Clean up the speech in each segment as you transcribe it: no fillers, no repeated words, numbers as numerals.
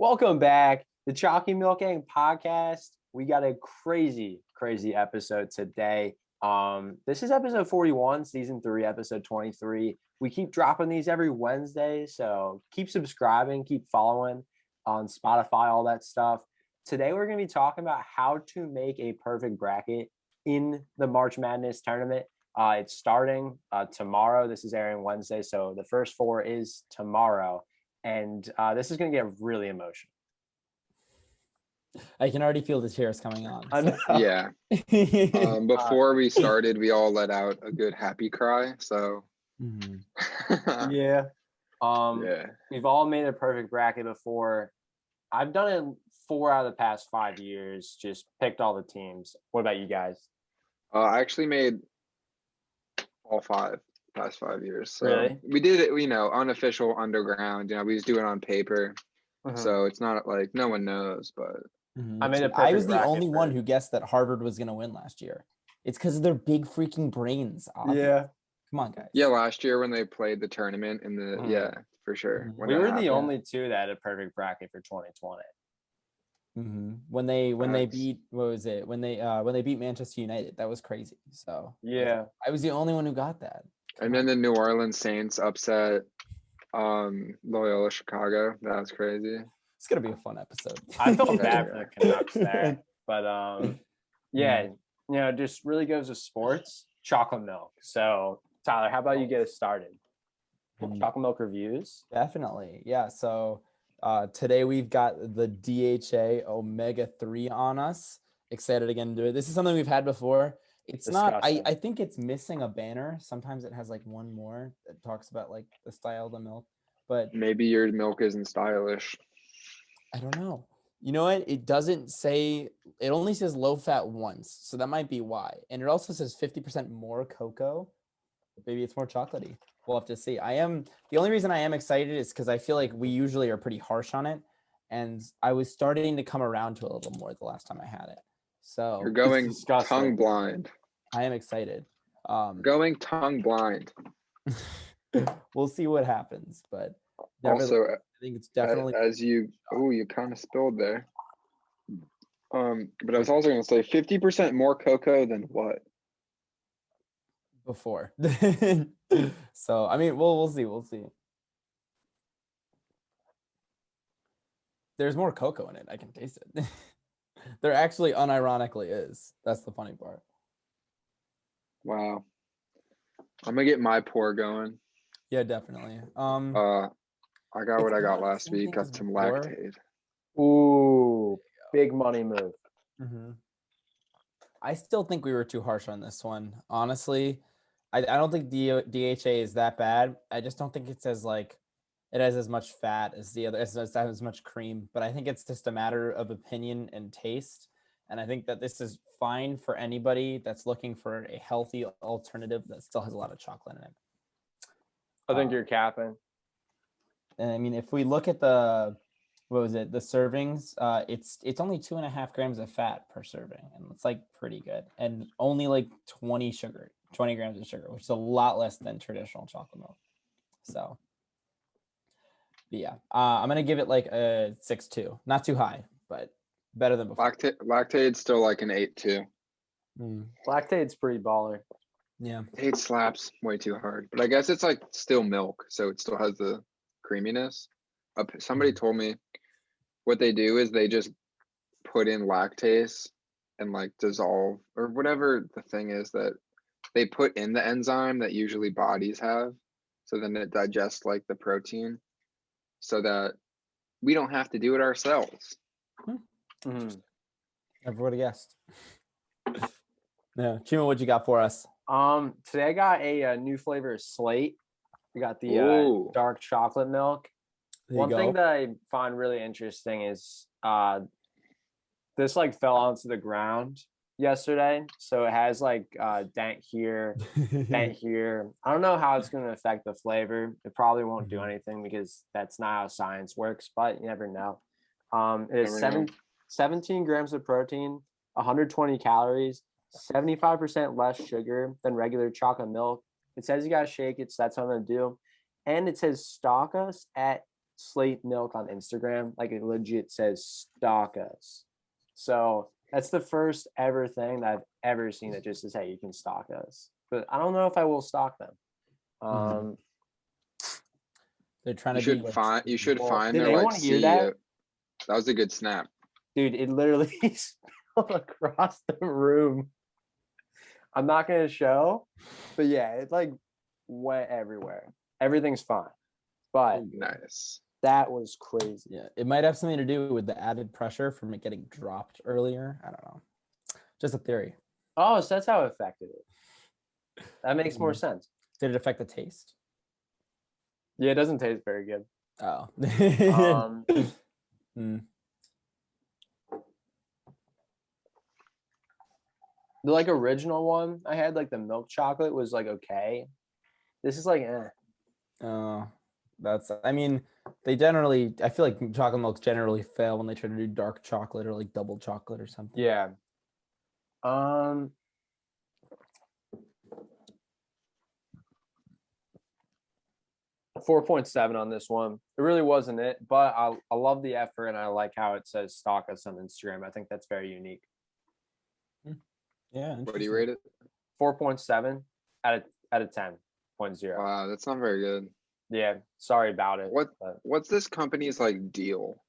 Welcome back, the Chalky Milk Gang podcast. We got a crazy episode today. This is episode 41, season 3, episode 23. We keep dropping these every Wednesday, so keep subscribing, keep following on Spotify, all that stuff. Today we're going to be talking about how to make a perfect bracket in the March Madness tournament. It's starting tomorrow. This is airing Wednesday, so the first 4 is tomorrow. And this is going to get really emotional. I can already feel the tears coming on. So. Yeah. Before we started, we all let out a good happy cry. So yeah. Yeah. We've all made a perfect bracket before. I've done it 4 out of the past 5 years. Just picked all the teams. What about you guys? I actually made all 5 past 5 years. So really? We did it, unofficial underground. We just do it on paper. So it's not like no one knows, but I was the only one who guessed that Harvard was going to win last year. It's because of their big freaking brains. Obviously. Yeah. Come on, guys. Yeah, last year when they played the tournament in the yeah, for sure. We were the only 2 that had a perfect bracket for 2020. When they beat when they beat Manchester United, that was crazy. So yeah, I was the only one who got that. And then the New Orleans Saints upset Loyola Chicago. That was crazy. It's gonna be a fun episode. I felt bad for the Canucks there, but yeah, just really goes with sports. Chocolate milk. So Tyler, how about you get us started? Chocolate milk reviews. Definitely, yeah. So today we've got the DHA omega-3 on us. Excited again to do it. This is something we've had before. It's disgusting. Not. I think it's missing a banner. Sometimes it has like one more that talks about like the style of the milk, but maybe your milk isn't stylish. I don't know. You know what? It doesn't say. It only says low fat once, so that might be why. And it also says 50% more cocoa. Maybe it's more chocolatey. We'll have to see. The only reason I am excited is because I feel like we usually are pretty harsh on it, and I was starting to come around to it a little more the last time I had it. So you're going tongue blind. I am excited. Going tongue blind. We'll see what happens, but also I think it's definitely you kind of spilled there. But I was also going to say 50% more cocoa than what? Before. So I mean, we'll see. There's more cocoa in it. I can taste it. There actually unironically is. That's the funny part. Wow. I'm gonna get my pour going. Yeah, definitely. I got what I got last week. Got some Lactaid. Ooh, big money move. I still think we were too harsh on this one. Honestly, I don't think DHA is that bad. I just don't think it's as like it has as much fat as the other, as much cream. But I think it's just a matter of opinion and taste. And I think that this is fine for anybody that's looking for a healthy alternative that still has a lot of chocolate in it. I think you're capping. And I mean, if we look at the servings, it's only 2.5 grams of fat per serving, and it's like pretty good, and only like 20 grams of sugar, which is a lot less than traditional chocolate milk. So, yeah, I'm gonna give it like a 6.2, not too high, but better than before. Lactaid's still like an 8.2. Lactaid's pretty baller. Yeah, it slaps way too hard, but I guess it's like still milk, so it still has the creaminess. Somebody told me what they do is they just put in lactase and like dissolve or whatever the thing is that they put in the enzyme that usually bodies have, so then it digests like the protein so that we don't have to do it ourselves. Everybody guessed. Yeah, Chima, what you got for us? Today I got a new flavor of Slate. We got the dark chocolate milk. One thing that I find really interesting is this like fell onto the ground yesterday, so it has like dent here, dent here. I don't know how it's going to affect the flavor. It probably won't do anything because that's not how science works, but you never know. It is 17 grams of protein, 120 calories, 75% less sugar than regular chocolate milk. It says you got to shake it, so that's what I'm going to do. And it says stock us at Slate milk on Instagram. Like it legit says stalk us. So that's the first ever thing that I've ever seen that just says, hey, you can stalk us. But I don't know if I will stalk them. They're trying You to should be find. You should find did their like anyone hear CEO. That was a good snap. Dude, it literally spilled across the room. I'm not gonna show, but yeah, it like went everywhere. Everything's fine. But Nice. that was crazy. Yeah, it might have something to do with the added pressure from it getting dropped earlier. I don't know. Just a theory. Oh, so that's how it affected it. That makes more sense. Did it affect the taste? Yeah, it doesn't taste very good. Oh. The like original one I had, like the milk chocolate, was like okay. This is like Oh, I mean, they generally, I feel like chocolate milks generally fail when they try to do dark chocolate or like double chocolate or something. Yeah. 4.7 on this one. It really wasn't it, but I love the effort and I like how it says stalk us on Instagram. I think that's very unique. Yeah. What do you rate it? 4.7 out of 10.0. Wow, that's not very good. Yeah, sorry about it. What's this company's like deal?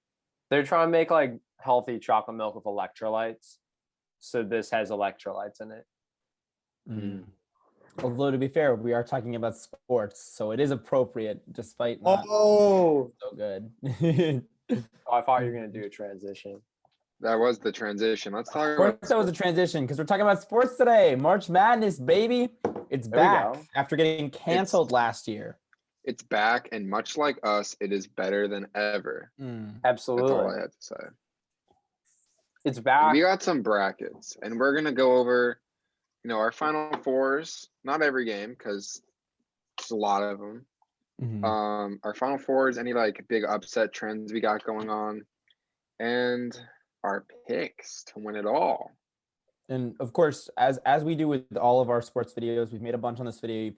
They're trying to make like healthy chocolate milk with electrolytes. So this has electrolytes in it. Although to be fair, we are talking about sports, so it is appropriate despite not so good. I thought you were gonna do a transition. That was the transition. Let's talk about that was a transition because we're talking about sports today. March Madness, baby. It's back after getting canceled last year. It's back, and much like us, it is better than ever. Absolutely. That's all I have to say. It's back. And we got some brackets, and we're gonna go over, our Final Fours. Not every game, because there's a lot of them. Our Final Fours, any like big upset trends we got going on, and our picks to win it all. And of course, as we do with all of our sports videos, we've made a bunch on this video.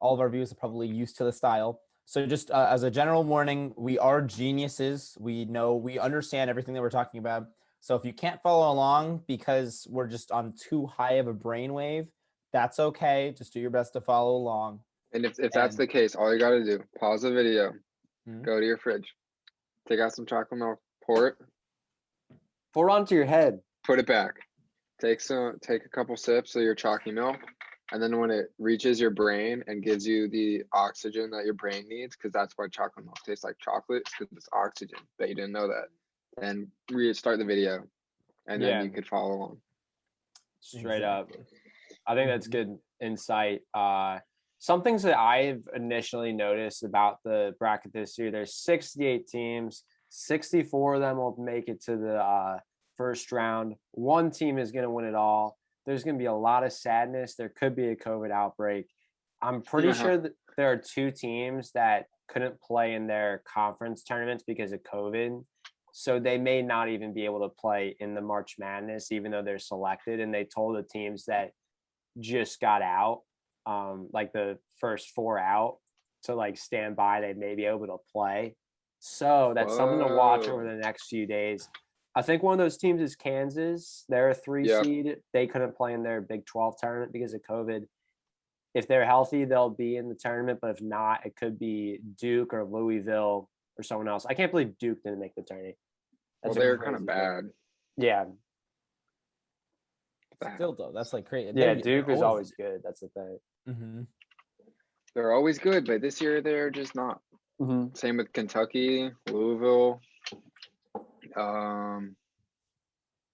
All of our viewers are probably used to the style. So just as a general warning, we are geniuses. We understand everything that we're talking about. So if you can't follow along because we're just on too high of a brainwave, that's okay. Just do your best to follow along. And if that's the case, all you got to do, pause the video, go to your fridge, take out some chocolate milk, pour it onto your head, put it back, take a couple sips of your chalky milk, and then when it reaches your brain and gives you the oxygen that your brain needs, because that's why chocolate milk tastes like chocolate, because it's oxygen. Bet you didn't know that. And restart the video, and then you could follow along. Straight up. I think that's good insight. Some things that I've initially noticed about the bracket this year, there's 68 teams. 64 of them will make it to the first round. One team is going to win it all. There's going to be a lot of sadness. There could be a COVID outbreak. I'm pretty sure that there are 2 teams that couldn't play in their conference tournaments because of COVID. So they may not even be able to play in the March Madness, even though they're selected. And they told the teams that just got out, like the first 4 out, to like stand by. They may be able to play. So that's something to watch over the next few days. I think one of those teams is Kansas. They're a 3 seed. They couldn't play in their Big 12 tournament because of COVID. If they're healthy, they'll be in the tournament. But if not, it could be Duke or Louisville or someone else. I can't believe Duke didn't make the tournament. Well, they're kind of bad. Yeah. Still though, that's like crazy. Yeah, Duke is always good. That's the thing. They're always good, but this year they're just not. Same with Kentucky, Louisville.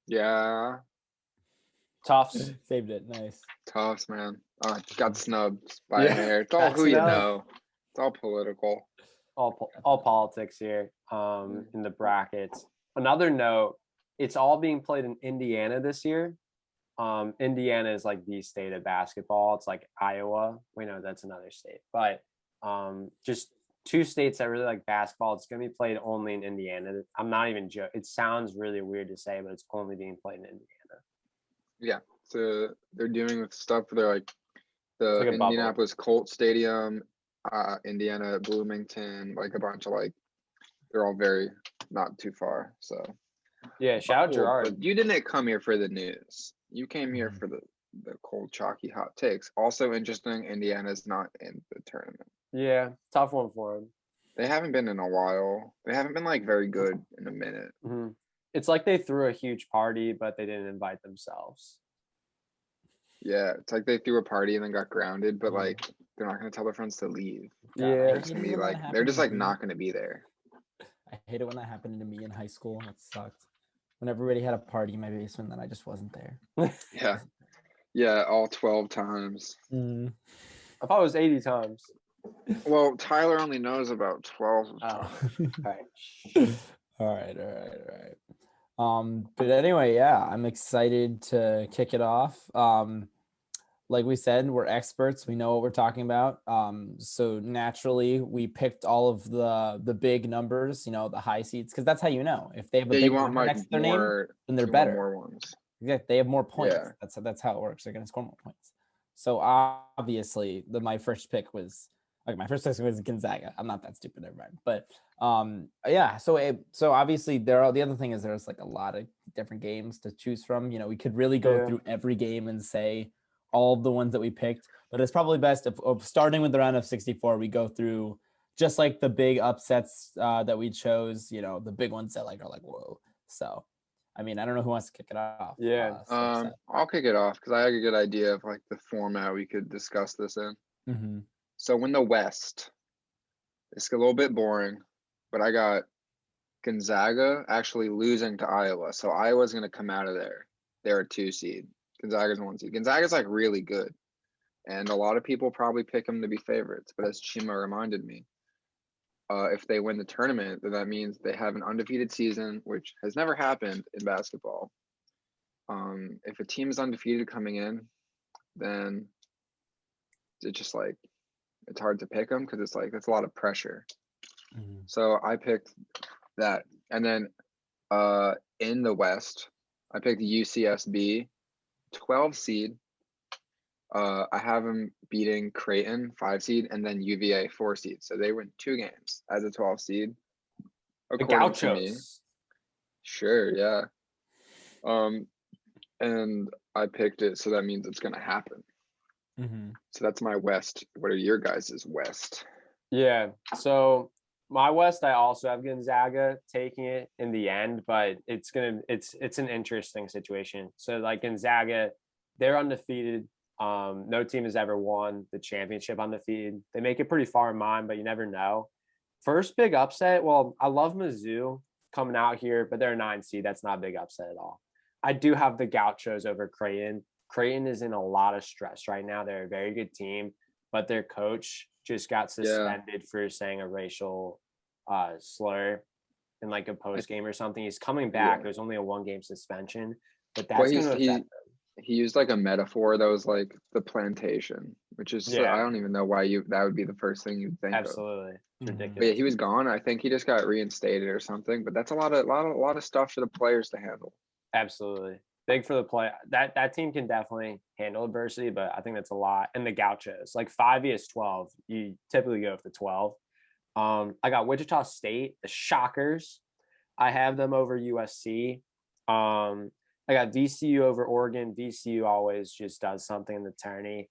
Yeah. Tufts. Saved it. Nice. Tufts, man. Got snubbed by a hair. It's all who you know. It's all political. All politics here in the brackets. Another note, it's all being played in Indiana this year. Indiana is like the state of basketball. It's like Iowa. We know that's another state. But just 2 states that really like basketball. It's going to be played only in Indiana. I'm not even joking. It sounds really weird to say, but it's only being played in Indiana. Yeah. So they're doing stuff for their like the Indianapolis Colts Stadium, Indiana, Bloomington, like a bunch of like they're all very not too far. So yeah, shout out Gerard. But you didn't come here for the news. You came here for the cold, chalky, hot takes. Also interesting, Indiana's not in the tournament. Yeah, tough one for them. They haven't been in a while. They haven't been like very good in a minute. Mm-hmm. It's like they threw a huge party, but they didn't invite themselves. Yeah, it's like they threw a party and then got grounded, but like they're not gonna tell their friends to leave. Yeah, they're just gonna be like they're just like not gonna be there. I hate it when that happened to me in high school. That sucked. When everybody had a party in my basement, then I just wasn't there. Yeah, all 12 times. I thought it was 80 times. Well, Tyler only knows about 12. Oh, all right. But anyway, yeah, I'm excited to kick it off. Like we said, we're experts. We know what we're talking about. So naturally, we picked all of the big numbers, you know, the high seeds, because that's how you know if they have a big number next to their name, then they're better. More ones. Yeah, they have more points. Yeah. That's how it works. They're going to score more points. So obviously, my first pick was Gonzaga. I'm not that stupid, never mind. But yeah. So obviously, the other thing is there's like a lot of different games to choose from. You know, we could really go through every game and say all of the ones that we picked, but it's probably best if starting with the round of 64, we go through just like the big upsets that we chose. You know, the big ones that like are like whoa. So. I mean, I don't know who wants to kick it off. Yeah. I'll kick it off because I have a good idea of like the format we could discuss this in. Mm-hmm. So in the West, it's a little bit boring, but I got Gonzaga actually losing to Iowa. So Iowa's going to come out of there. They're a 2 seed. Gonzaga's 1 seed. Gonzaga's like really good. And a lot of people probably pick them to be favorites. But as Chima reminded me, if they win the tournament, then that means they have an undefeated season, which has never happened in basketball. If a team is undefeated coming in, then it's just like it's hard to pick them because it's like that's a lot of pressure. Mm-hmm. So I picked that, and then in the West, I picked UCSB, 12 seed. I have them beating Creighton, 5 seed, and then UVA, 4 seed. So they win 2 games as a 12 seed. According to me. Sure, yeah. And I picked it, so that means it's gonna happen. Mm-hmm. So that's my West. What are your guys' West? Yeah. So my West, I also have Gonzaga taking it in the end, but it's an interesting situation. So like Gonzaga, they're undefeated. No team has ever won the championship undefeated. They make it pretty far in mine, but you never know. First big upset. Well, I love Mizzou coming out here, but they're a 9 seed. That's not a big upset at all. I do have the Gauchos over Creighton. Creighton is in a lot of stress right now. They're a very good team, but their coach just got suspended for saying a racial slur in like a post game or something. He's coming back. Yeah. It was only a 1-game suspension, but that's going to affect them. He used like a metaphor that was like the plantation, which is I don't even know why that would be the first thing you'd think. Absolutely. Of. Ridiculous. But yeah, he was gone. I think he just got reinstated or something. But that's a lot of stuff for the players to handle. Absolutely. Big for the play. That team can definitely handle adversity, but I think that's a lot. And the Gauchos, like 5 vs 12, you typically go for the 12. I got Wichita State, the Shockers. I have them over USC. I got VCU over Oregon. VCU always just does something in the tourney.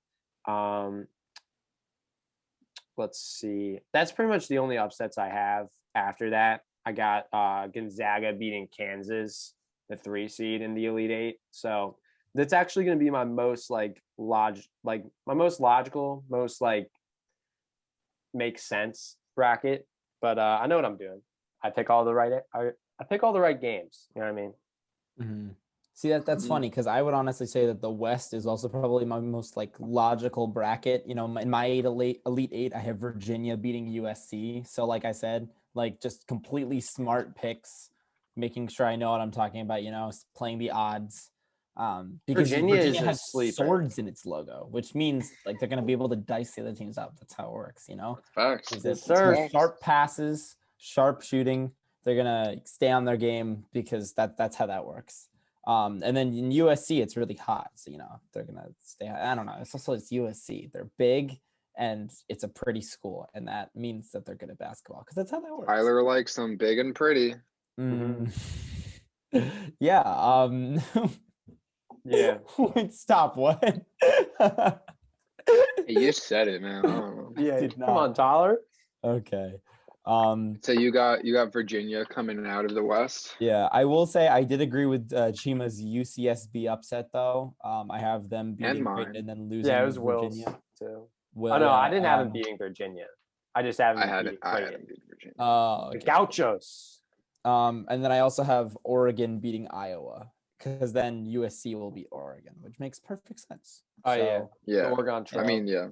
Let's see. That's pretty much the only upsets I have after that. I got Gonzaga beating Kansas, the 3 seed in the Elite 8. So that's actually going to be my most most logical, most like makes sense bracket. But I know what I'm doing. I pick all the right games. You know what I mean? Mm-hmm. See, that's funny because I would honestly say that the West is also probably my most like logical bracket. You know, in my Elite 8, I have Virginia beating USC. So like I said, like just completely smart picks, making sure I know what I'm talking about, you know, playing the odds. Because Virginia has swords in its logo, which means like they're going to be able to dice the other teams up. That's how it works, you know? Facts. It's sharp passes, sharp shooting. They're going to stay on their game because that's how that works. And then in USC, it's really hot. So, you know, they're going to stay. I don't know. It's USC. They're big and it's a pretty school, and that means that they're good at basketball because that's how that works. Tyler likes them big and pretty. Yeah. Yeah. Wait, stop. What? You just said it, man. I don't know. Yeah. Did Come on, not. Tyler. Okay. So you got Virginia coming out of the West. Yeah, I will say I did agree with Chima's UCSB upset though. I have them beating Creighton and then losing. Yeah, it was to Will's Virginia. too. Will, Oh no, yeah, I didn't have him beating Virginia. I just have him beating Creighton. Virginia. Oh, The Gauchos. And then I also have Oregon beating Iowa because then USC will beat Oregon, which makes perfect sense. Oh So, yeah. The Oregon Trail. I mean, yeah.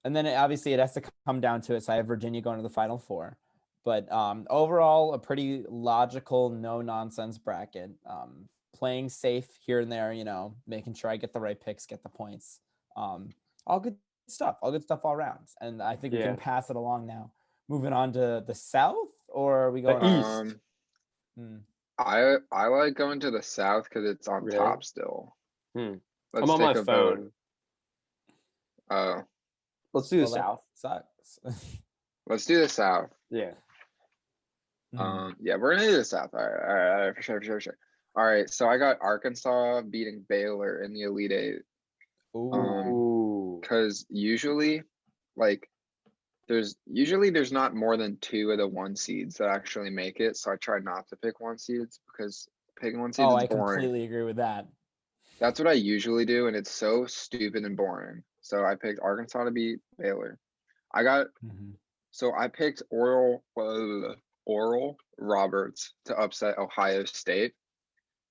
And then obviously it has to come down to it. So I have Virginia going to the Final Four. But overall, a pretty logical, no-nonsense bracket. Playing safe here and there, making sure I get the right picks, get the points. All good stuff. All good stuff all around. And I think we can pass it along now. Moving on to the South, or are we going East? I like going to the South because it's on top still. I'm Let's on take my a phone. vote. Let's do the South. Sucks. Let's do the South. Yeah. Yeah, we're gonna do the South. All right, for sure. All right, so I got Arkansas beating Baylor in the Elite Eight. Ooh. Because usually, there's not more than 2 of the 1 seeds that actually make it. So I try not to pick 1 seeds because picking 1 seeds is I boring. completely agree with that. That's what I usually do, and it's so stupid and boring. So I picked Arkansas to beat Baylor. So I picked Oral Roberts to upset Ohio State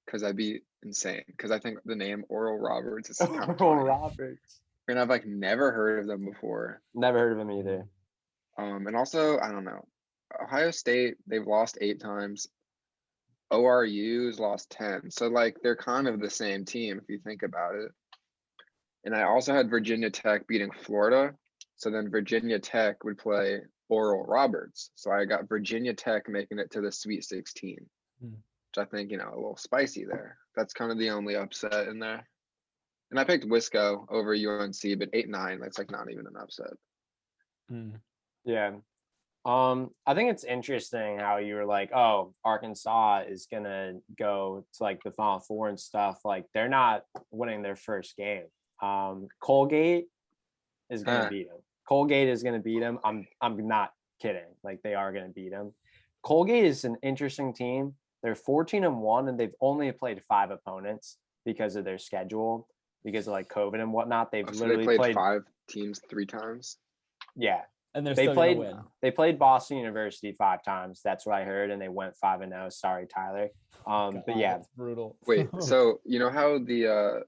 because I'd be insane. Because I think the name Oral Roberts is kind of Oral Roberts. And I've never heard of them before. Never heard of them either. And also, I don't know. Ohio State, they've lost 8 times. ORU's lost 10. So they're kind of the same team if you think about it. And I also had Virginia Tech beating Florida. So then Virginia Tech would play Oral Roberts. So I got Virginia Tech making it to the Sweet 16, which I think, a little spicy there. That's kind of the only upset in there. And I picked Wisco over UNC, but 8-9, that's not even an upset. Yeah. I think it's interesting how you were like, oh, Arkansas is gonna go to the Final Four and stuff. They're not winning their first game. Colgate is gonna beat them. Colgate is gonna beat them. I'm not kidding. They are gonna beat them. Colgate is an interesting team. They're 14-1, and they've only played 5 opponents because of their schedule, because of COVID and whatnot. They've literally played 5 teams 3 times. Yeah. And they played. Win. They played Boston University 5 times. That's what I heard, and they went 5-0. Sorry, Tyler. God, but yeah, that's brutal. Wait, so you know how the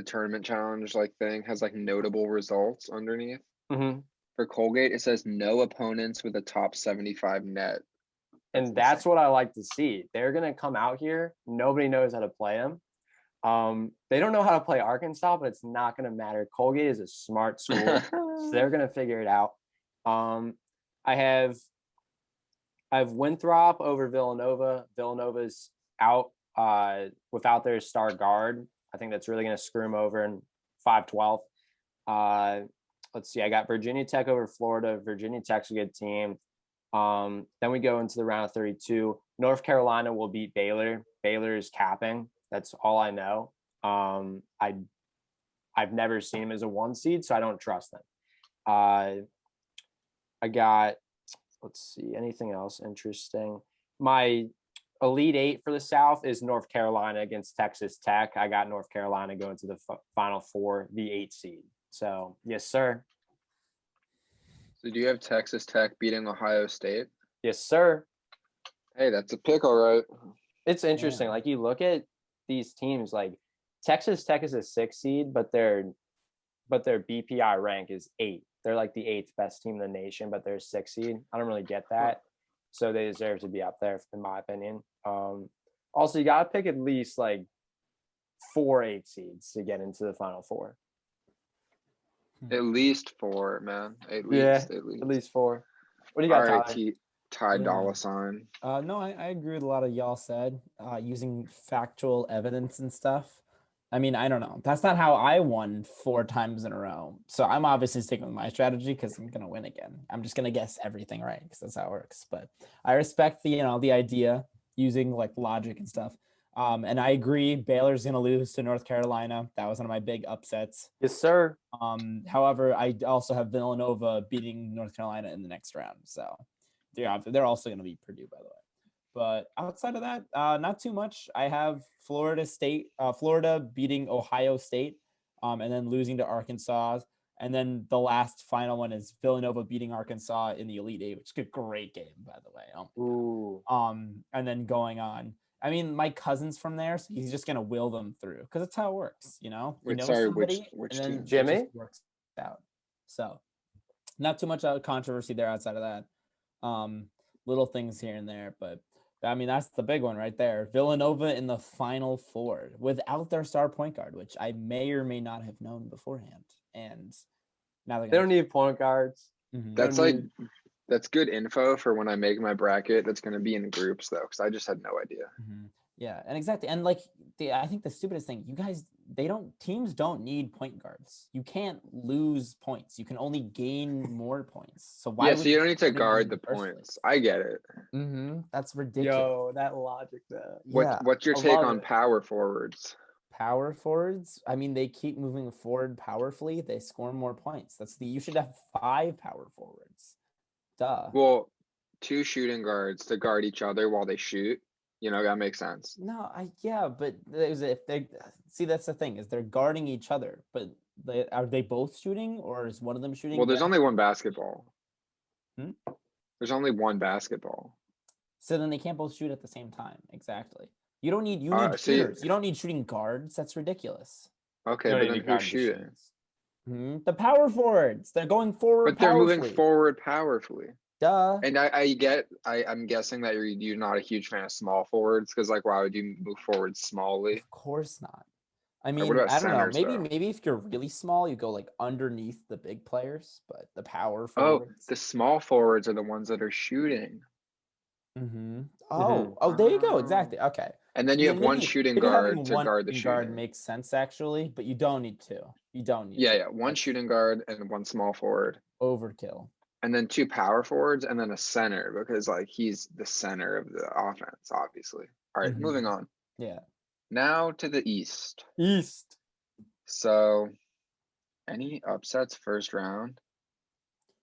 tournament challenge thing has notable results underneath? For Colgate, it says no opponents with a top 75 net. And that's what I like to see. They're gonna come out here. Nobody knows how to play them. They don't know how to play Arkansas, but it's not going to matter. Colgate is a smart school, so they're going to figure it out. I have Winthrop over Villanova. Villanova's out without their star guard. I think that's really going to screw them over in 5-12. Let's see. I got Virginia Tech over Florida. Virginia Tech's a good team. Then we go into the round of 32. North Carolina will beat Baylor. Baylor is capping. That's all I know. I've never seen him as a 1 seed, so I don't trust them. I got, let's see, anything else interesting? My Elite 8 for the South is North Carolina against Texas Tech. I got North Carolina going to the Final Four, the 8 seed. So, yes, sir. So do you have Texas Tech beating Ohio State? Yes, sir. Hey, that's a pick, all right. It's interesting. You look at these teams, Texas Tech is a 6 seed, but their BPI rank is 8. They're the 8th best team in the nation, but they're a 6 seed. I don't really get that. So they deserve to be up there, in my opinion. Also, you got to pick at least 4 8 seeds to get into the Final Four. At least 4, man. At least 4. What do you got, All right, Tyler? Ty Dolla $ign. No, I agree with a lot of y'all said. Using factual evidence and stuff. I mean, I don't know. That's not how I won 4 times in a row. So I'm obviously sticking with my strategy because I'm gonna win again. I'm just gonna guess everything right because that's how it works. But I respect the the idea using like logic and stuff. And I agree, Baylor's gonna lose to North Carolina. That was one of my big upsets. Yes, sir. However, I also have Villanova beating North Carolina in the next round. So they're also gonna beat Purdue, by the way. But outside of that, not too much. I have Florida beating Ohio State, and then losing to Arkansas. And then the last final one is Villanova beating Arkansas in the Elite Eight, which is a great game, by the way. Ooh. And then going on. I mean, my cousin's from there, so he's just gonna will them through because that's how it works, you know. Wait, sorry, somebody, which and then team? Jimmy? it just works out. So, not too much controversy there outside of that. Little things here and there, but I mean, that's the big one right there. Villanova in the Final Four without their star point guard, which I may or may not have known beforehand. And now they don't need point guards. Mm-hmm. That's good info for when I make my bracket. That's going to be in groups though, because I just had no idea. Mm-hmm. Yeah, and exactly, and like I think the stupidest thing, you guys, teams don't need point guards. You can't lose points. You can only gain more points. So why? Yeah, so you don't need to guard the points. I get it. That's ridiculous. Yo, that logic though. What's your take on power forwards? Power forwards, I mean, they keep moving forward powerfully. They score more points. You should have 5 power forwards. Duh. Well, 2 shooting guards to guard each other while they shoot. That makes sense. No, but if they see, that's the thing, is they're guarding each other, but are they both shooting, or is one of them shooting? Well, there's only one basketball. There's only one basketball. So then they can't both shoot at the same time. Exactly. You need shooters. You don't need shooting guards. That's ridiculous. Okay, but then who's shooting? The power forwards. They're going forward. But they're moving forward powerfully. Duh. And I'm guessing that you're not a huge fan of small forwards, because like, why would you move forward smallly? Of course not. I mean, I don't know. Maybe if you're really small, you go like underneath the big players, but the power forwards. Oh, the small forwards are the ones that are shooting. Oh, there you go. Exactly. Okay. And then you have one shooting guard to guard the shooting. Guard makes sense actually, but you don't need 2. You don't need. Yeah, one shooting guard and one small forward. Overkill. And then 2 power forwards and then a center, because like he's the center of the offense, obviously. All right, moving on. Yeah. Now to the East. East. So, any upsets first round?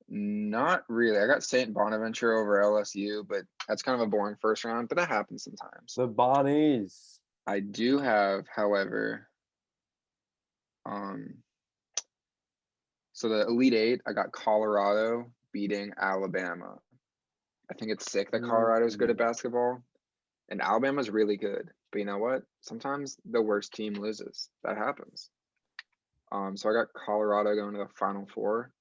Not really. I got St. Bonaventure over LSU, but that's kind of a boring first round, but that happens sometimes. The Bonnies. I do have, however, so the Elite Eight, I got Colorado beating Alabama. I think it's sick that Colorado is good at basketball, and Alabama's really good. But you know what? Sometimes the worst team loses. That happens. So I got Colorado going to the Final Four,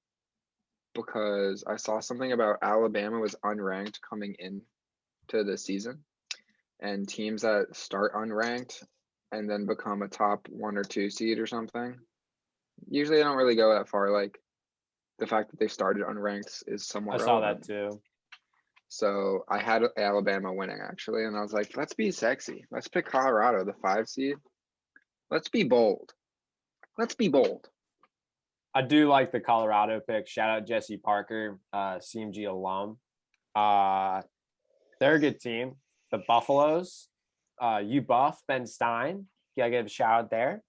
because I saw something about Alabama was unranked coming in to the season, and teams that start unranked and then become a top 1 or 2 seed or something, usually they don't really go that far. Like, the fact that they started unranked is somewhat relevant. I saw that too. So I had Alabama winning actually, and I was like, let's be sexy. Let's pick Colorado, the 5 seed. Let's be bold. I do like the Colorado pick. Shout out Jesse Parker, CMG alum. They're a good team. The Buffaloes, U-Buff, Ben Stein. Gotta give a shout out there.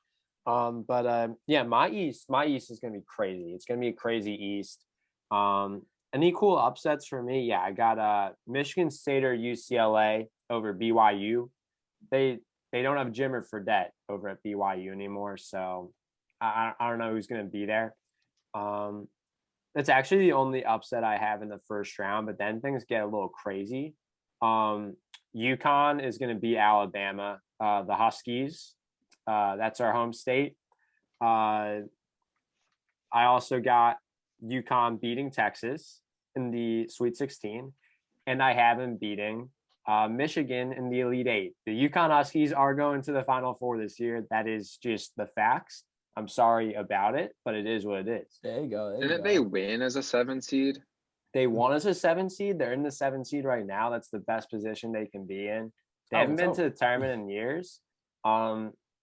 Yeah, my East is gonna be crazy. It's gonna be a crazy East. Any cool upsets for me? Yeah, I got Michigan State or UCLA over BYU. They don't have Jimmer Fredette over at BYU anymore, so I don't know who's going to be there. That's actually the only upset I have in the first round, but then things get a little crazy. UConn is going to beat Alabama, the Huskies. That's our home state. I also got UConn beating Texas in the Sweet 16, and I have them beating Michigan in the Elite Eight. The UConn Huskies are going to the Final Four this year. That is just the facts. I'm sorry about it, but it is what it is. There you go. Didn't they win as a 7 seed? They won as a 7 seed. They're in the 7 seed right now. That's the best position they can be in. They haven't been to the tournament in years.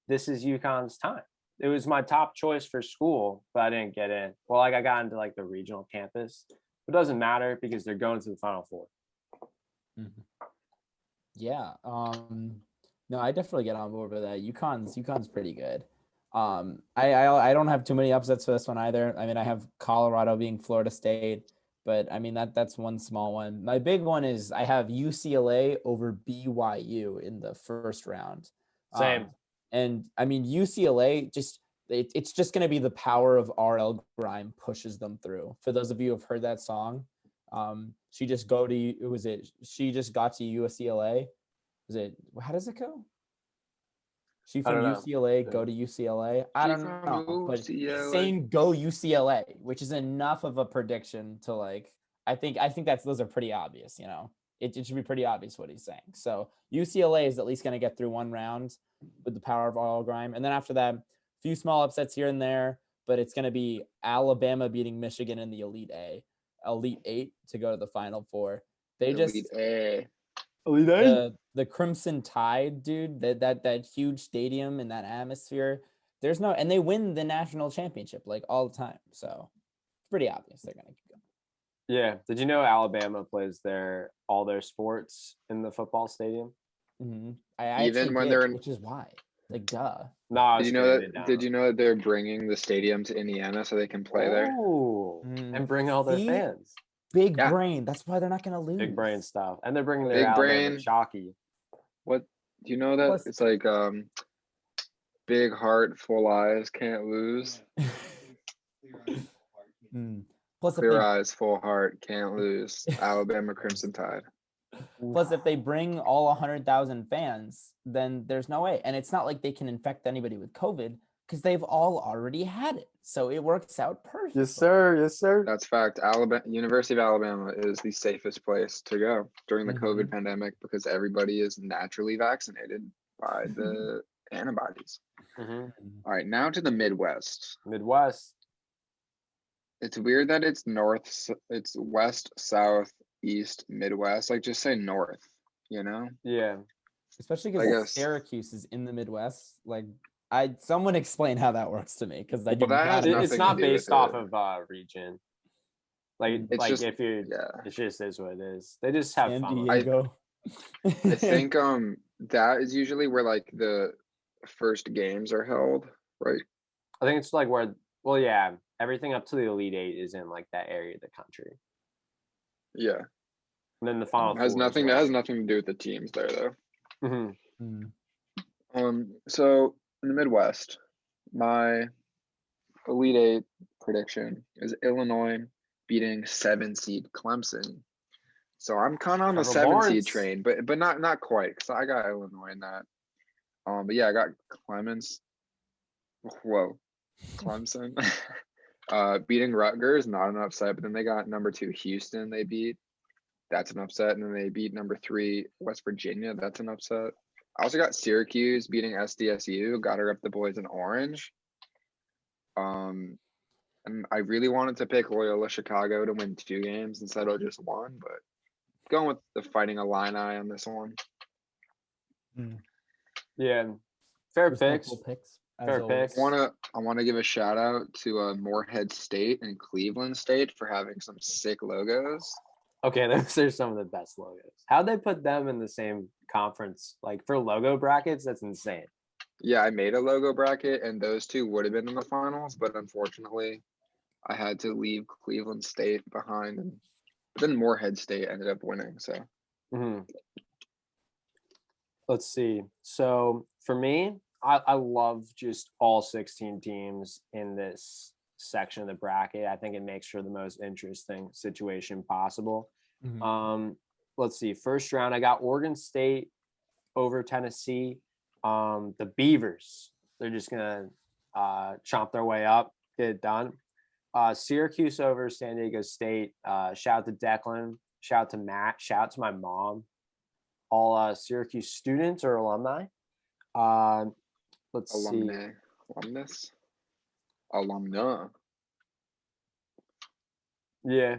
this is UConn's time. It was my top choice for school, but I didn't get in. Well, like I got into like the regional campus. It doesn't matter because they're going to the Final Four. Mm-hmm. Yeah. No, I definitely get on board with that. UConn's pretty good. I don't have too many upsets for this one either. I mean, I have Colorado being Florida State, but I mean that's one small one. My big one is I have UCLA over BYU in the first round. Same. And I mean UCLA it's just going to be the power of RL Grime pushes them through. For those of you who have heard that song, she just got to UCLA. How does it go? She from UCLA, go to UCLA. I don't know, but he's saying go UCLA, which is enough of a prediction to like. I think those are pretty obvious. You know, it should be pretty obvious what he's saying. So UCLA is at least going to get through one round with the power of RL Grime, and then after that, a few small upsets here and there, but it's going to be Alabama beating Michigan in the Elite Eight to go to the Final Four. Elite A. The Crimson Tide, dude, that huge stadium and that atmosphere. And they win the national championship like all the time. So it's pretty obvious they're gonna keep going. Yeah. Did you know Alabama plays all their sports in the football stadium? Mm-hmm. I even when they're in, which is why. Like duh. No, did you know that they're bringing the stadium to Indiana so they can play there? And bring all their fans. Big brain. That's why they're not going to lose. Big brain stuff. And they're bringing their Alabama Choccy. What? Do you know that? Plus, it's like big heart, full eyes, can't lose. Plus, clear eyes, full heart, can't lose. Alabama Crimson Tide. Plus, if they bring all 100,000 fans, then there's no way. And it's not like they can infect anybody with COVID because they've all already had it. So it works out perfect. Yes, sir. Yes, sir. That's fact. University of Alabama is the safest place to go during the COVID pandemic because everybody is naturally vaccinated by the antibodies. All right, now to the Midwest. It's weird that it's west, south, east, Midwest. Like just say north, you know? Yeah. Especially because Syracuse is in the Midwest. Like someone explain how that works to me because it's not based off of region. It just is what it is. They just have fun. I think that is usually where like the first games are held, right? I think it's like where everything up to the Elite Eight is in like that area of the country. Yeah. And then the Final Four has nothing to do with the teams there though. So in the Midwest, my Elite Eight prediction is Illinois beating 7-seed Clemson. So I'm kind of on the 7-seed train, but not quite because I got Illinois in that. But yeah, I got Clemson. Beating Rutgers, not an upset. But then they got number 2 Houston. They beat. That's an upset. And then they beat number 3 West Virginia. That's an upset. I also got Syracuse beating SDSU. Got her up the boys in orange. And I really wanted to pick Loyola Chicago to win 2 games instead of just 1, but going with the Fighting Illini on this one. Yeah, fair picks. Fair picks. I want to give a shout out to Morehead State and Cleveland State for having some sick logos. Okay, those are some of the best logos. How'd they put them in the same conference? Like for logo brackets, that's insane. Yeah, I made a logo bracket, and those 2 would have been in the finals, but unfortunately, I had to leave Cleveland State behind, but then Morehead State ended up winning. So, let's see. So for me, I love just all 16 teams in this section of the bracket. I think it makes for the most interesting situation possible. Let's see. First round, I got Oregon State over Tennessee. The Beavers, they're just gonna chomp their way up, get it done. Syracuse over San Diego State. Shout out to Declan. Shout out to Matt. Shout out to my mom. All Syracuse students or alumni. Let's see. Alumna. Yeah.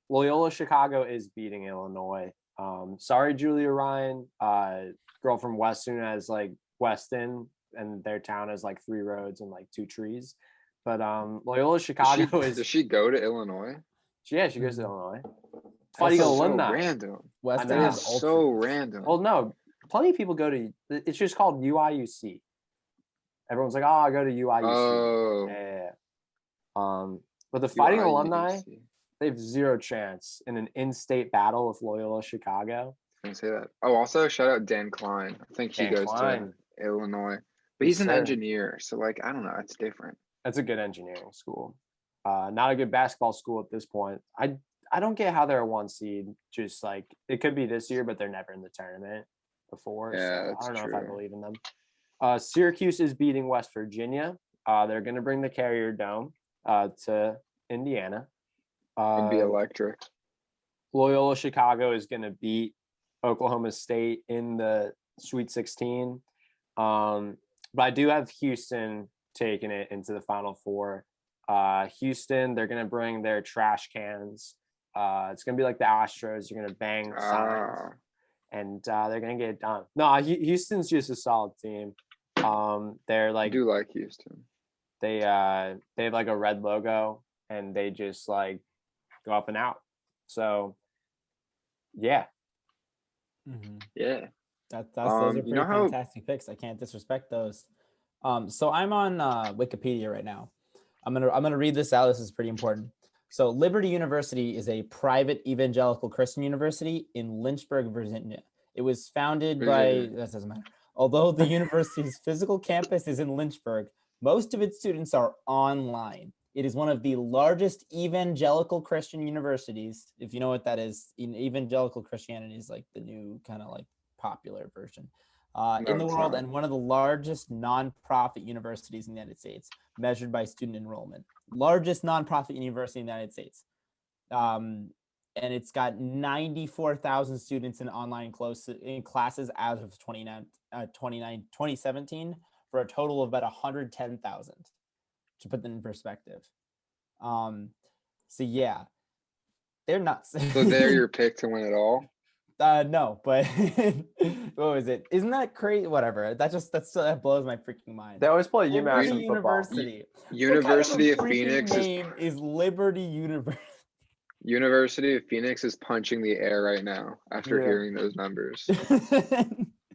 Loyola Chicago is beating Illinois. Sorry, Julia Ryan. Girl from Western has like Weston, and their town has like 3 roads and like 2 trees. But Loyola Chicago Does she go to Illinois? she goes to Illinois. That's Fighting so alumni. Random. Weston That has is ultras. so random. Well, no, plenty of people go to. It's just called UIUC. Everyone's like, "Oh, I go to UIUC." Oh. Yeah. But the Fighting Alumni, UIUC. they have 0 chance in an in-state battle with Loyola Chicago. I say that. Oh, also shout out Dan Klein. I think he Dan goes Klein. to Illinois, but Yes, he's an sir. engineer, so like I don't know, it's different. That's a good engineering school. Not a good basketball school at this point. I don't get how they're a 1 seed. Just like it could be this year, but they're never in the tournament before. Yeah, So I don't know that's if I true. believe in them. Syracuse is beating West Virginia. They're going to bring the Carrier Dome to Indiana. It'd be electric. Loyola Chicago is going to beat Oklahoma State in the Sweet 16. But I do have Houston taking it into the Final Four. Houston, they're going to bring their trash cans. It's going to be like the Astros. You're going to bang signs. And they're going to get it done. No, Houston's just a solid team. They're like, I do like Houston. They have like a red logo and they just like go up and out. So yeah. Mm-hmm. Yeah. Those are pretty fantastic picks. I can't disrespect those. So I'm on Wikipedia right now. I'm gonna read this out. This is pretty important. So Liberty University is a private evangelical Christian university in Lynchburg, Virginia. It was founded by, that doesn't matter. Although the university's physical campus is in Lynchburg, most of its students are online. It is one of the largest evangelical Christian universities. If you know what that is, evangelical Christianity is like the new kind of like popular version in the world, and one of the largest nonprofit universities in the United States, measured by student enrollment. Largest nonprofit university in the United States. And it's got 94,000 students in online classes as of 2017 for a total of about 110,000, to put that in perspective. So yeah, they're nuts. So they're your pick to win it all? No, but what was it? Isn't that crazy? Whatever. That blows my freaking mind. They always play UMass in University. football. University of Phoenix name is Liberty University. University of Phoenix is punching the air right now after hearing those numbers.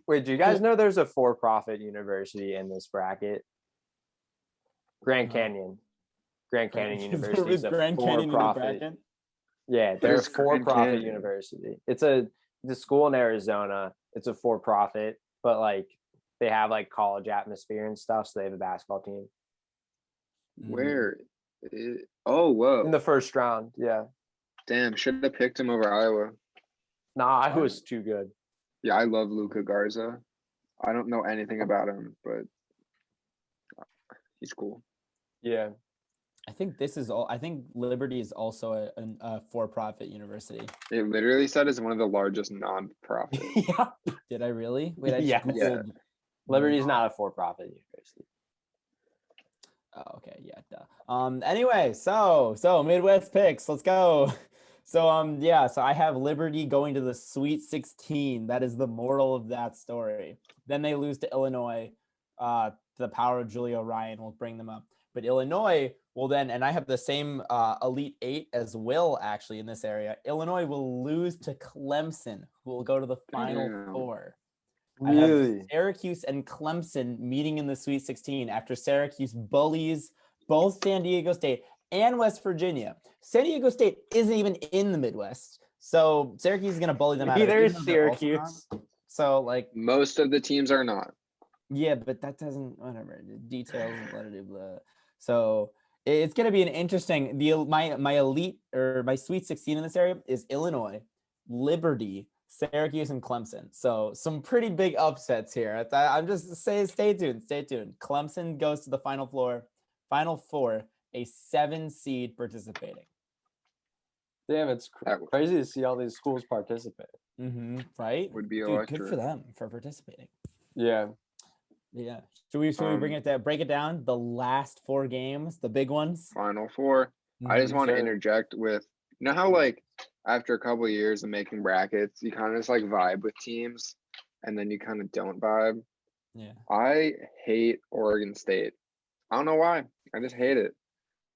Wait, do you guys know there's a for-profit university in this bracket? Grand Canyon. Grand Canyon University is a for-profit. Yeah, they're a for-profit university. It's the school in Arizona. It's a for-profit, but like they have like college atmosphere and stuff, so they have a basketball team. Where? Whoa. In the first round, yeah. Damn, should have picked him over Iowa. Nah, Iowa was too good. Yeah, I love Luka Garza. I don't know anything about him, but he's cool. Yeah. I think Liberty is also a for-profit university. It literally said it's one of the largest non-profit. Yeah. Did I really? Wait, I just Googled. Liberty is not a for-profit university. Oh, okay, yeah, duh. Anyway, so Midwest picks, let's go. So I have Liberty going to the Sweet 16. That is the moral of that story. Then they lose to Illinois. The power of Julio Ryan will bring them up. But Illinois will then, and I have the same Elite 8 as Will actually in this area. Illinois will lose to Clemson, who will go to the Final Four. Really? I have Syracuse and Clemson meeting in the Sweet 16 after Syracuse bullies both San Diego State and West Virginia. San Diego State isn't even in the Midwest, so Syracuse is going to bully them out. Neither is Syracuse. So like most of the teams are not. Yeah, but that doesn't, whatever, the details, blah, blah, blah. So it's going to be an interesting, my elite or my Sweet 16 in this area is Illinois, Liberty, Syracuse, and Clemson. So some pretty big upsets here. I'm just saying, stay tuned. Clemson goes to the Final Four, a 7 seed participating. Damn, it's crazy to see all these schools participate. Mm-hmm, right? Would be electric. Good for them for participating. Yeah. Yeah. Should we break it down? The last 4 games, the big ones. Final Four. Mm-hmm. I just want to interject with, you know how like after a couple of years of making brackets, you kind of just like vibe with teams, and then you kind of don't vibe. Yeah. I hate Oregon State. I don't know why. I just hate it.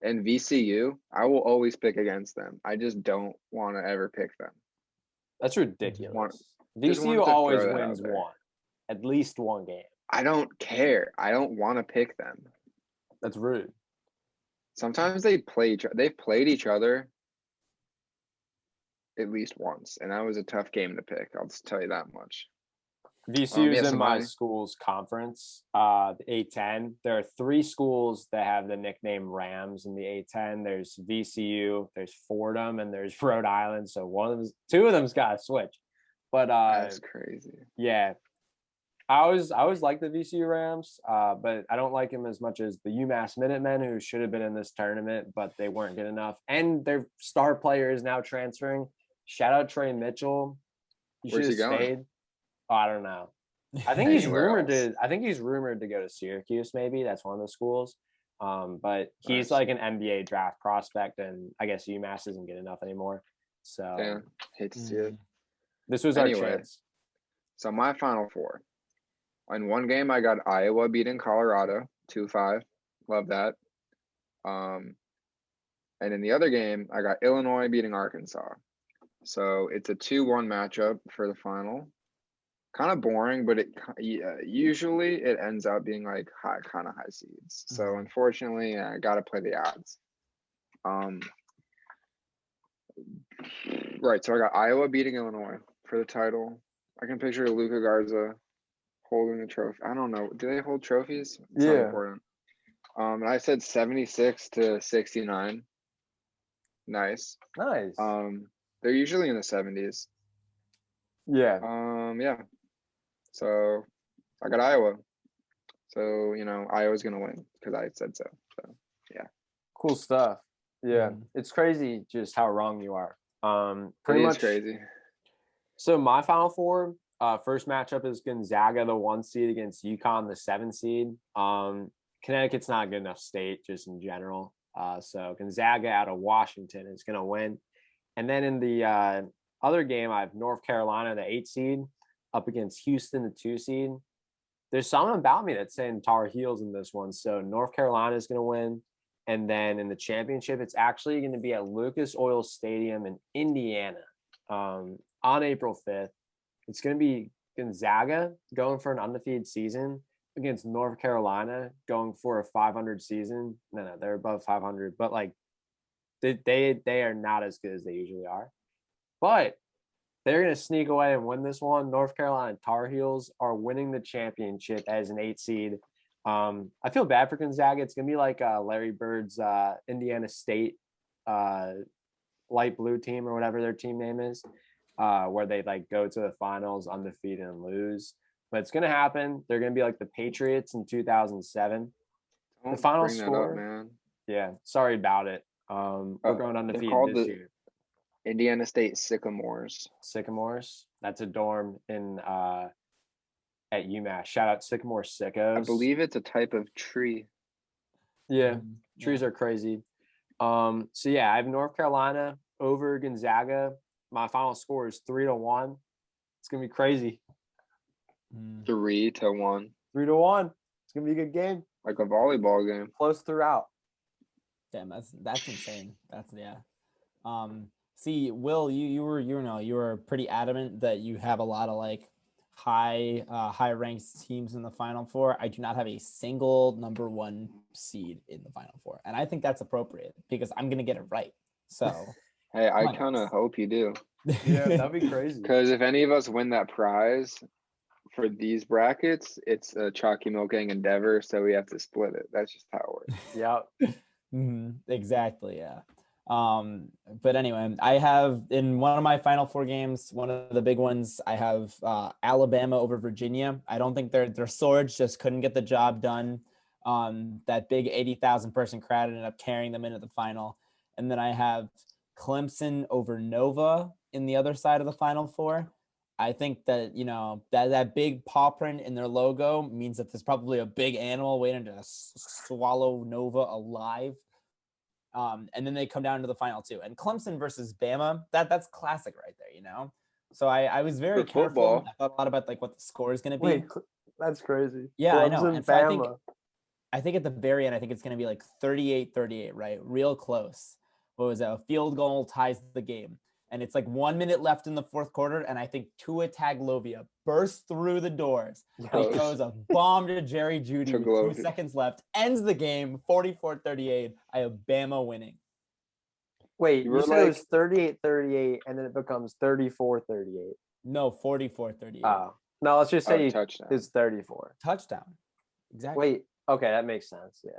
And VCU, I will always pick against them. I just don't want to ever pick them. That's ridiculous. Just VCU wanted to always throw that out wins there. one, at least one game. I don't care. I don't want to pick them. That's rude. Sometimes they've played each other at least once, and that was a tough game to pick. I'll just tell you that much. VCU is yeah, in so my mine- school's conference, the A10. There are 3 schools that have the nickname Rams in the A10. There's VCU, there's Fordham, and there's Rhode Island. So 2 of them's got to switch. But That's crazy. yeah, I always like the VCU Rams, but I don't like them as much as the UMass Minutemen, who should have been in this tournament, but they weren't good enough. And their star player is now transferring. Shout out Trey Mitchell. He should Where's have he going? stayed. Oh, I don't know. I think he's Anywhere rumored else. to. I think he's rumored to go to Syracuse. Maybe that's one of the schools. But he's Nice. like an NBA draft prospect, and I guess UMass isn't good enough anymore. So Yeah, hate to see it. this was Anyway. our chance. So my Final Four. In one game, I got Iowa beating Colorado 2-5. Love that. And in the other game, I got Illinois beating Arkansas. So it's a 2-1 matchup for the final. Kind of boring, but usually it ends up being like high seeds. So unfortunately, I got to play the odds. Right. So I got Iowa beating Illinois for the title. I can picture Luka Garza holding the trophy. I don't know. Do they hold trophies? It's not important. And I said 76-69. Nice. They're usually in the 70s. Yeah. Yeah. So I got Iowa. So, Iowa's going to win because I said so. So, yeah. Cool stuff. Yeah. It's crazy just how wrong you are. Pretty much crazy. So my Final Four, first matchup is Gonzaga, the 1 seed, against UConn, the 7 seed. Connecticut's not a good enough state just in general. So Gonzaga out of Washington is going to win. And then in the other game, I have North Carolina, the 8 seed, up against Houston, the 2 seed. There's something about me that's saying Tar Heels in this one. So North Carolina is going to win. And then in the championship, it's actually going to be at Lucas Oil Stadium in Indiana on April 5th. It's going to be Gonzaga going for an undefeated season against North Carolina going for a 500 season. No, they're above 500, but like they are not as good as they usually are. But they're going to sneak away and win this one. North Carolina Tar Heels are winning the championship as an 8 seed. I feel bad for Gonzaga. It's going to be like Larry Bird's Indiana State light blue team or whatever their team name is, where they like go to the finals undefeated and lose. But it's going to happen. They're going to be like the Patriots in 2007. The final score, that up, man. Yeah, sorry about it. We're going undefeated this year. Indiana State Sycamores. Sycamores. That's a dorm in at UMass. Shout out Sycamore Sickos. I believe it's a type of tree. Yeah, trees are crazy. So yeah, I have North Carolina over Gonzaga. My final score is 3-1. It's gonna be crazy. 3-1. 3-1. It's gonna be a good game. Like a volleyball game. Close throughout. Damn, that's insane. See, Will, you were pretty adamant that you have a lot of like high ranked teams in the Final Four. I do not have a single number 1 seed in the Final Four, and I think that's appropriate because I'm gonna get it right. So hey, I kind of hope you do. Yeah, that'd be crazy. Because if any of us win that prize for these brackets, it's a chalky milking endeavor, so we have to split it. That's just how it works. Yeah. Exactly. Yeah. But anyway, I have in one of my Final Four games, one of the big ones, I have Alabama over Virginia. I don't think their swords just couldn't get the job done. That big 80,000 person crowd ended up carrying them into the final. And then I have Clemson over Nova in the other side of the Final Four. I think that, that big paw print in their logo means that there's probably a big animal waiting to swallow Nova alive. And then they come down to the final 2. And Clemson versus Bama, that's classic right there, So I was very careful. I thought a lot about like what the score is going to be. Wait, That's crazy. Yeah, I know. Clemson, And so Bama. I think at the very end, I think it's going to be like 38-38, right? Real close. What was that? A field goal ties the game. And it's like 1 minute left in the fourth quarter. And I think Tua Tagovailoa bursts through the doors. He throws a bomb to Jerry Jeudy with 2 seconds left. Ends the game 44-38. I have Bama winning. Wait, you said it was 38-38 and then it becomes 34-38. No, 44-38. Oh. No, let's just say it's 34. Touchdown. Exactly. Wait, okay, that makes sense. Yeah.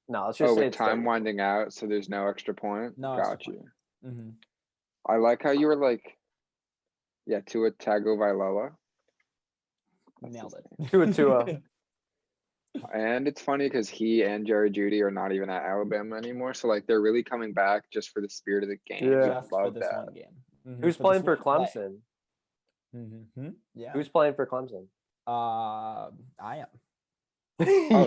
No, let's just say with it's time 34. winding out, so there's no extra point. No Got extra you. point. Mm-hmm. I like how you were like, Tua Tagovailoa. Nailed it. Tua. And it's funny because he and Jerry Jeudy are not even at Alabama anymore. So like they're really coming back just for the spirit of the game. Yeah. Just for this one game. Mm-hmm. Who's playing for Clemson? Mm-hmm. Yeah. Who's playing for Clemson? I am.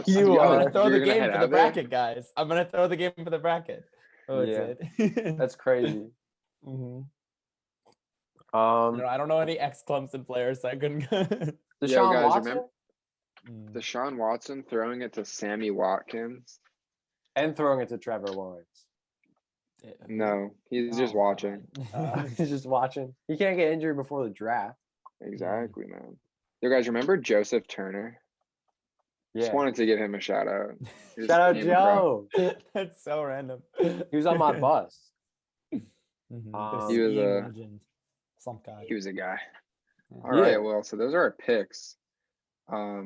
You I'm are. gonna throw the game for the bracket, guys. I'm gonna throw the game for the bracket. Oh, yeah. That's crazy. Mm-hmm. I don't know any ex-Clemson players, so I couldn't. Deshaun Watson? Remember Deshaun Watson throwing it to Sammy Watkins and throwing it to Trevor Lawrence. No, he's just watching. He's just watching. He can't get injured before the draft. Exactly, man. You guys remember Joseph Turner? Yeah. Just wanted to give him a shout out. Shout out Joe. That's so random. He was on my bus. Mm-hmm. He was a legend. Some guy. He was a guy. All right, well, so those are our picks.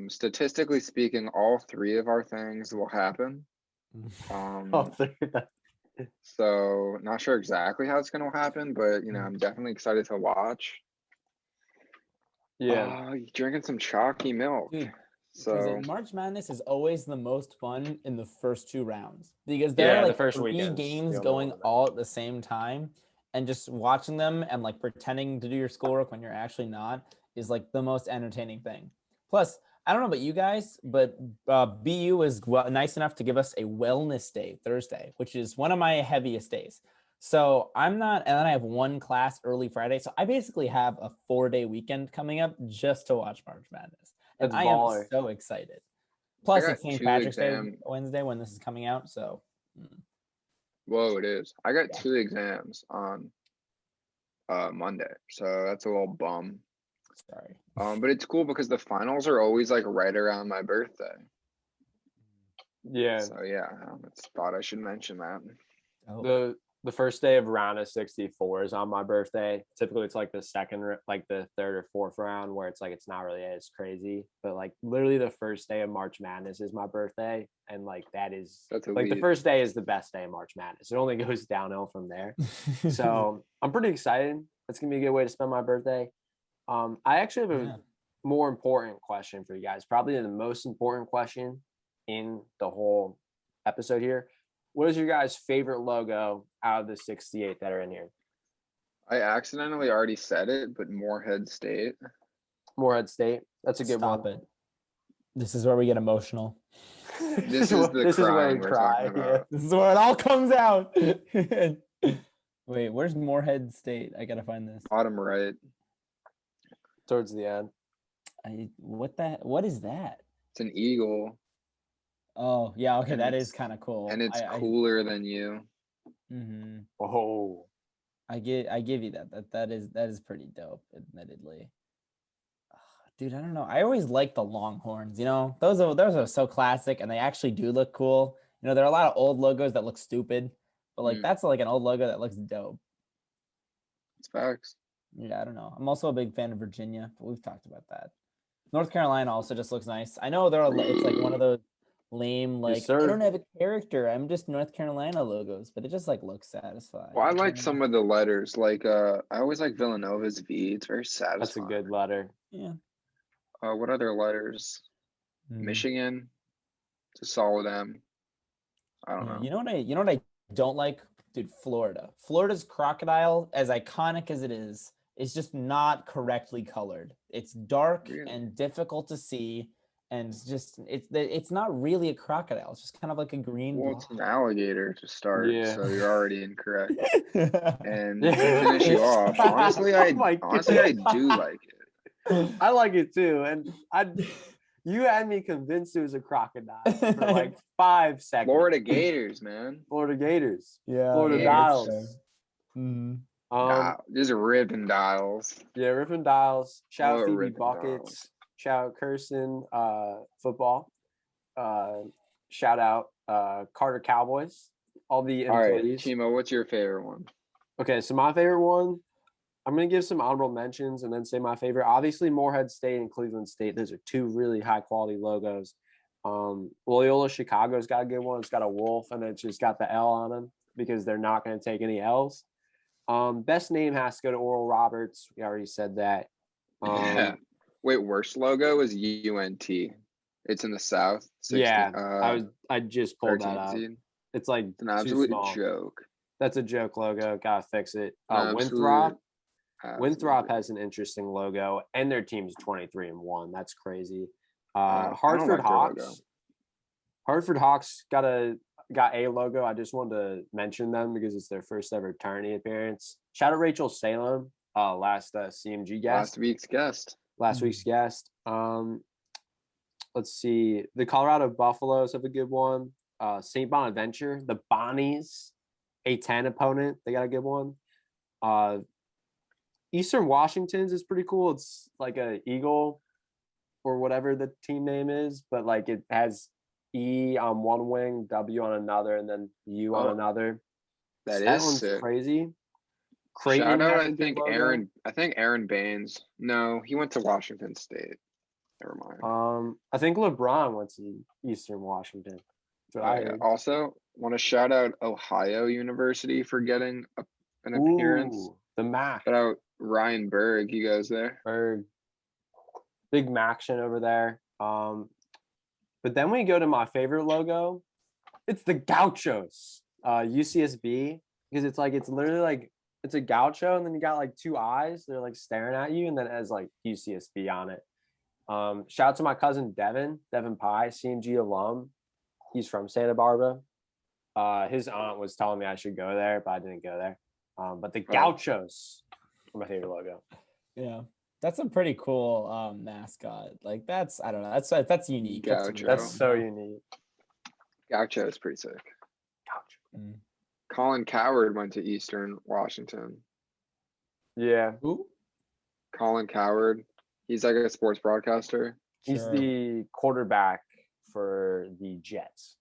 Statistically speaking, all 3 of our things will happen. So not sure exactly how it's going to happen, but I'm definitely excited to watch. Yeah, drinking some chalky milk. Dude, so March Madness is always the most fun in the first 2 rounds because there are like the first 3 games going all at the same time, and just watching them and like pretending to do your schoolwork when you're actually not is like the most entertaining thing. Plus, I don't know about you guys, but BU was nice enough to give us a wellness day Thursday, which is one of my heaviest days. So I'm not, and then I have 1 class early Friday. So I basically have a 4-day weekend coming up just to watch March Madness. And I am so excited. Plus it's St. Patrick's Day Wednesday when this is coming out. So. Whoa, it is. I got 2 exams on Monday. So that's a little bum. Sorry. But it's cool because the finals are always like right around my birthday. Yeah. So yeah, I thought I should mention that. The first day of round of 64 is on my birthday. Typically it's like the second, like the 3rd or 4th round where it's like it's not really as crazy, but like literally the first day of March Madness is my birthday, and like that's like the first day is the best day of March Madness. It only goes downhill from there. So I'm pretty excited. That's gonna be a good way to spend my birthday. I actually have a more important question for you guys, probably the most important question in the whole episode here. What is your guys' favorite logo out of the 68 that are in here? I accidentally already said it, but Morehead State. Morehead State. That's a good one. Stop it. This is where we get emotional. This is where we cry. Yeah. This is where it all comes out. Wait, where's Morehead State? I gotta find this. Bottom right. Towards the end. What is that? It's an eagle. Oh, yeah, okay, that is kind of cool. And it's cooler than you. Mm-hmm. Oh. I give you that. That is pretty dope, admittedly. Dude, I don't know. I always like the Longhorns, Those are so classic, and they actually do look cool. There are a lot of old logos that look stupid, but like that's like an old logo that looks dope. It's facts. Yeah, I don't know. I'm also a big fan of Virginia, but we've talked about that. North Carolina also just looks nice. I know it's like one of those lame, like, I don't have a character, I'm just North Carolina logos, but it just like looks satisfying. Well, I like some of the letters, like I always like Villanova's V. It's very satisfying. That's a good letter. Yeah. What other letters? Michigan. It's a solid M. I don't know. You know what I don't like? Dude, Florida. Florida's crocodile, as iconic as it is just not correctly colored. It's dark and difficult to see. And it's not really a crocodile. It's just kind of like a green. Well, it's an alligator to start, so you're already incorrect. And to finish you off, honestly, I do like it. I like it too, and You had me convinced it was a crocodile for like 5 seconds. Florida Gators, man. Florida Gators. Yeah. Florida Gators. Dials. Just ripping dials. Yeah, ripping dials. Shout out Phoebe ripping Buckets. dials. Shout out Kirsten football. Shout out Carter Cowboys. All the employees. All right, Chimo, what's your favorite one? Okay, so my favorite one, I'm going to give some honorable mentions and then say my favorite. Obviously, Morehead State and Cleveland State. Those are two really high-quality logos. Loyola Chicago's got a good one. It's got a wolf, and it's just got the L on them because they're not going to take any L's. Best name has to go to Oral Roberts. We already said that. Yeah. Wait, worst logo is UNT. It's in the South. 16, I just pulled that up. Seed. It's like an absolute small. Joke. That's a joke logo. Gotta fix it. Winthrop has an interesting logo, and their team's 23-1. That's crazy. Hartford Hawks. Hartford Hawks got a logo. I just wanted to mention them because it's their first ever tourney appearance. Shout out Rachel Salem, last CMG guest. Last week's guest. Let's see. The Colorado Buffaloes have a good one. St. Bonaventure, the Bonnies, A10 opponent. They got a good one. Eastern Washington's is pretty cool. It's like a eagle or whatever the team name is, but like it has E on one wing, W on another, and then U on another. That one's sick. Crazy. Creighton Shout out, I think Aaron Baines. No, he went to Washington State. Never mind. I think LeBron went to Eastern Washington. Also, want to shout out Ohio University for getting an appearance. The Mac. Shout out Ryan Berg. He goes there. Berg. Big Maction over there. But then we go to my favorite logo. It's the Gauchos. UCSB. Because it's literally like it's a gaucho, and then you got like two eyes. They're like staring at you, and then it has like UCSB on it. Shout out to my cousin Devin Pye, CMG alum. He's from Santa Barbara. His aunt was telling me I should go there, but I didn't go there. But the Gauchos are my favorite logo. Yeah, that's a pretty cool mascot. Like that's, I don't know, that's unique. That's so unique. Gaucho is pretty sick. Gaucho. Colin Coward went to Eastern Washington. Yeah. Who? Colin Coward. He's like a sports broadcaster. He's the quarterback for the Jets.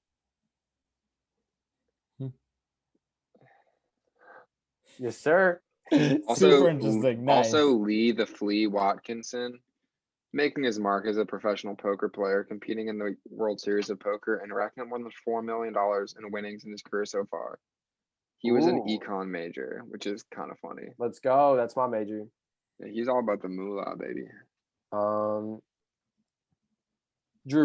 Yes, sir. Super interesting. Nice. Also, Lee the Flea Watkinson, making his mark as a professional poker player, competing in the World Series of Poker and racking up more than $4 million in winnings in his career so far. He was an econ major, which is kind of funny. Let's go. That's my major. Yeah, he's all about the moolah, baby. Drew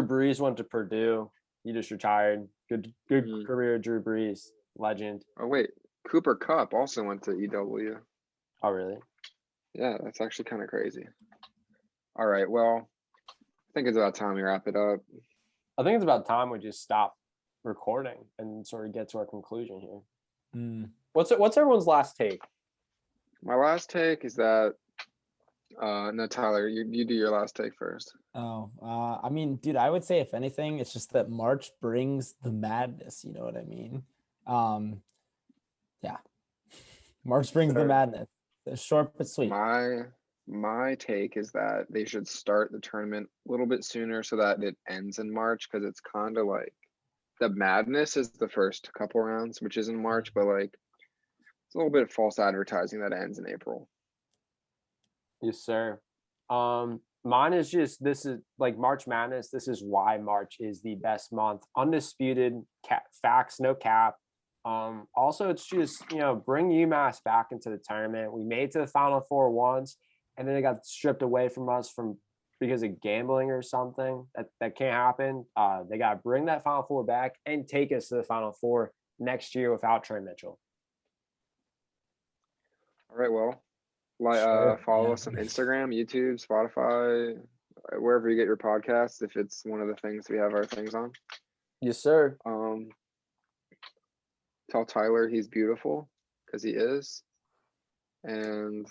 Brees went to Purdue. He just retired. Good career, Drew Brees. Legend. Oh, wait. Cooper Kupp also went to EW. Oh, really? Yeah, that's actually kind of crazy. All right, well, I think it's about time we wrap it up. I think it's about time we just stop recording and sort of get to our conclusion here. What's everyone's last take? My last take is that no, Tyler, you do your last take first. I mean, dude, I would say if anything, it's just that March brings the madness. You know what I mean? Yeah, March brings the madness. It's short but sweet. My take is that they should start the tournament a little bit sooner so that it ends in March, because it's kind of like the madness is the first couple rounds, which is in March, but like it's a little bit of false advertising that ends in April. Yes, sir. Mine is just, this is like March Madness. This is why March is the best month. Undisputed facts, no cap. Also, it's just, bring UMass back into the tournament. We made it to the Final Four once, and then it got stripped away from us because of gambling or something. That can't happen. They got to bring that Final Four back and take us to the Final Four next year without Trey Mitchell. All right, well, follow us on Instagram, YouTube, Spotify, wherever you get your podcasts, if it's one of the things we have our things on. Yes, sir. Tell Tyler he's beautiful, because he is. And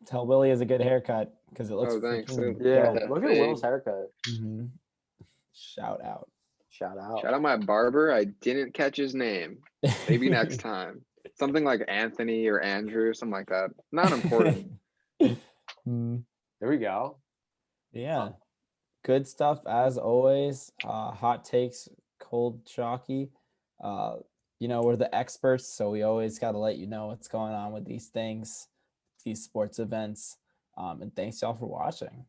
tell Willie has a good haircut, because it looks thanks. Yeah, look at Will's haircut. Shout out. Shout out. Shout out my barber. I didn't catch his name. Maybe next time. Something like Anthony or Andrew, something like that. Not important. There we go. Yeah. Good stuff as always. Hot takes, cold chalky. We're the experts, so we always got to let you know what's going on with these things, these sports events. And thanks y'all for watching.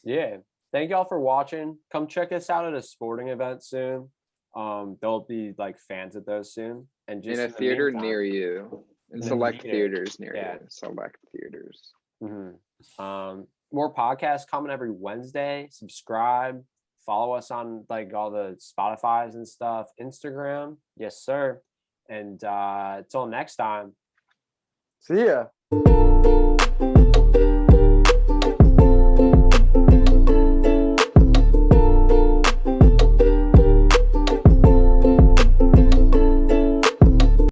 Yeah. Thank y'all for watching. Come check us out at a sporting event soon. There'll be like fans at those soon. And just in a theater near you. In select theaters near you. Select theaters. More podcasts coming every Wednesday. Subscribe. Follow us on like all the Spotify's and stuff. Instagram. Yes, sir. And until next time. See ya.